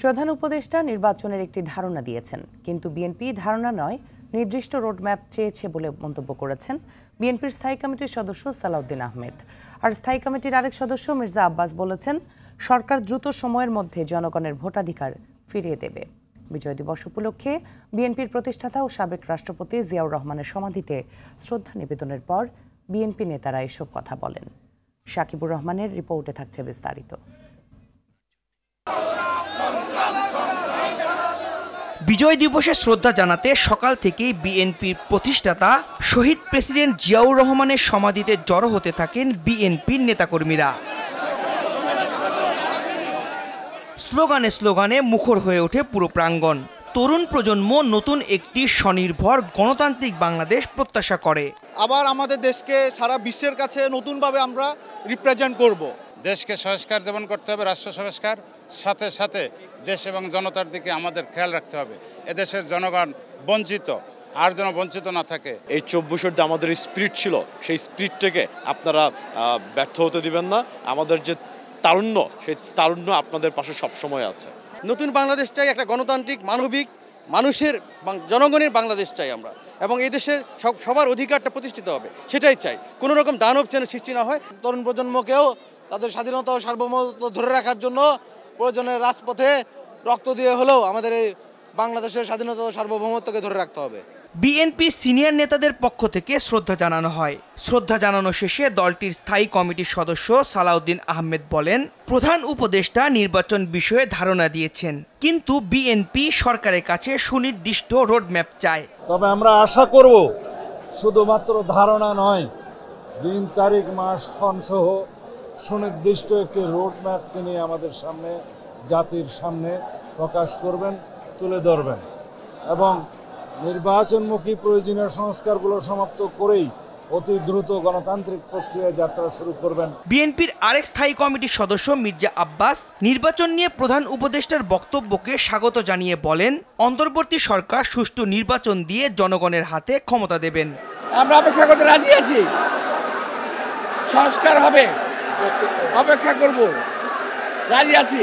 প্রধান উপদেষ্টা নির্বাচনের একটি ধারণা দিয়েছেন, কিন্তু বিএনপি ধারণা নয় নির্দিষ্ট রোডম্যাপ চেয়েছে বলে মন্তব্য করেছেন বিএনপির স্থায়ী কমিটির সদস্য সালাউদ্দিন আহমেদ। আর স্থায়ী কমিটির আরেক সদস্য মির্জা আব্বাস বলেছেন, সরকার দ্রুত সময়ের মধ্যে জনগণের ভোটাধিকার ফিরিয়ে দেবে। বিজয় দিবস উপলক্ষে বিএনপির প্রতিষ্ঠাতা ও সাবেক রাষ্ট্রপতি জিয়াউর রহমানের সমাধিতে শ্রদ্ধা নিবেদনের পর বিএনপি নেতারা এসব কথা বলেন। শাকিবুর রহমানের রিপোর্টে থাকছে বিস্তারিত। বিজয় দিবসে শ্রদ্ধা জানাতে সকাল থেকেই বিএনপির প্রতিষ্ঠাতা শহীদ প্রেসিডেন্ট জিয়াউর রহমানের সমাধিতে জড়ো হতে থাকেন বিএনপির নেতাকর্মীরা। স্লোগানে স্লোগানে মুখর হয়ে ওঠে পুরো প্রাঙ্গণ। তরুণ প্রজন্ম নতুন একটি স্বনির্ভর গণতান্ত্রিক বাংলাদেশ প্রত্যাশা করে। আবার আমাদের দেশকে সারা বিশ্বের কাছে নতুনভাবে আমরা রিপ্রেজেন্ট করব। দেশকে সংস্কার যেমন করতে হবে, রাষ্ট্র সংস্কার, সাথে সাথে দেশ এবং জনতার দিকে আমাদের খেয়াল রাখতে হবে। এদেশের জনগণ বঞ্চিত, আর যেন বঞ্চিত না থাকে। এই 24 যে আমাদের স্পিরিট ছিল, সেই স্পিরিটটাকে আপনারা ব্যর্থ হতে দিবেন না। আমাদের যে তারুণ্য, সেই তারুণ্য আপনাদের পাশে সবসময় আছে। নতুন বাংলাদেশ চাই, একটা গণতান্ত্রিক, মানবিক, মানুষের, জনগণের বাংলাদেশ চাই আমরা, এবং এই দেশের সবার অধিকারটা প্রতিষ্ঠিত হবে, সেটাই চাই। কোনো রকম দানব যেন সৃষ্টি না হয়। তরুণ প্রজন্মকেও তাদের স্বাধীনতা ও সার্বভৌমত্ব ধরে রাখার জন্য প্রয়োজনে রাজপথে রক্ত দিয়ে হলেও আমাদের এই বাংলাদেশের স্বাধীনতা ও সার্বভৌমত্বকে ধরে রাখতে হবে। বিএনপি সিনিয়র নেতাদের পক্ষ থেকে শ্রদ্ধা জানানো হয়। শ্রদ্ধা জানানো শেষে দলটির স্থায়ী কমিটির সদস্য সালাউদ্দিন আহমেদ বলেন, প্রধান উপদেষ্টা নির্বাচন বিষয়ে ধারণা দিয়েছেন, কিন্তু বিএনপি সরকারের কাছে সুনির্দিষ্ট রোডম্যাপ চায়। তবে আমরা আশা করব শুধুমাত্র ধারণা নয়, দিন তারিখ মাস ক্ষণ সহ সুনির্দিষ্ট একটি রোডম্যাপ তিনি আমাদের সামনে, জাতির সামনে প্রকাশ করবেন, তুলে ধরবেন, এবং নির্বাচনমুখী প্রয়োজনীয় সংস্কারগুলো সমাপ্ত করেই অতি দ্রুত গণতান্ত্রিক প্রক্রিয়া যাত্রা শুরু করবেন। বিএনপির আরেক স্থায়ী কমিটির সদস্য মির্জা আব্বাস নির্বাচন নিয়ে প্রধান উপদেষ্টার বক্তব্যকে স্বাগত জানিয়ে বলেন, অন্তর্বর্তী সরকার সুষ্ঠু নির্বাচন দিয়ে জনগণের হাতে ক্ষমতা দেবেন। আমরা অপেক্ষা করতে রাজি আছি, সংস্কার হবে, অপেক্ষা করব, রাজি আছি,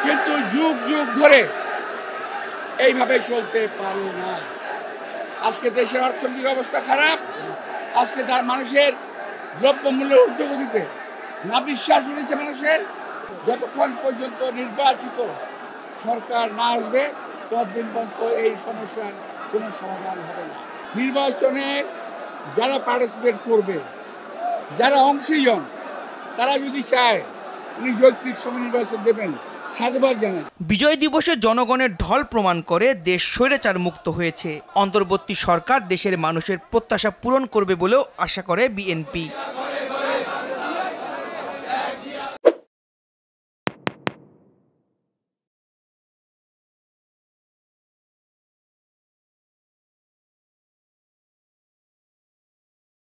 কিন্তু যুগ যুগ ধরে এইভাবে চলতে পারে না। আজকে দেশের অর্থনৈতিক অবস্থা খারাপ, আজকে তার মানুষের দ্রব্যমূল্য ঊর্ধ্বগতিতে, না বিশ্বাস উঠেছে মানুষের। যতক্ষণ পর্যন্ত নির্বাচিত সরকার না আসবে, ততদিন পর্যন্ত এই সমস্যার কোনো সমাধান হবে না। নির্বাচনে যারা পার্টিসিপেট করবে, যারা অংশীজন, তারা যদি চায় উনি যৌক্তিক সময় নির্বাচন দেবেন, সাধুবাদ জানান। বিজয় দিবসে জনগণের ঢল প্রমাণ করে দেশ স্বৈরাচার মুক্ত হয়েছে। অন্তর্বর্তী সরকার দেশের মানুষের প্রত্যাশা পূরণ করবে বলেও আশা করে বিএনপি।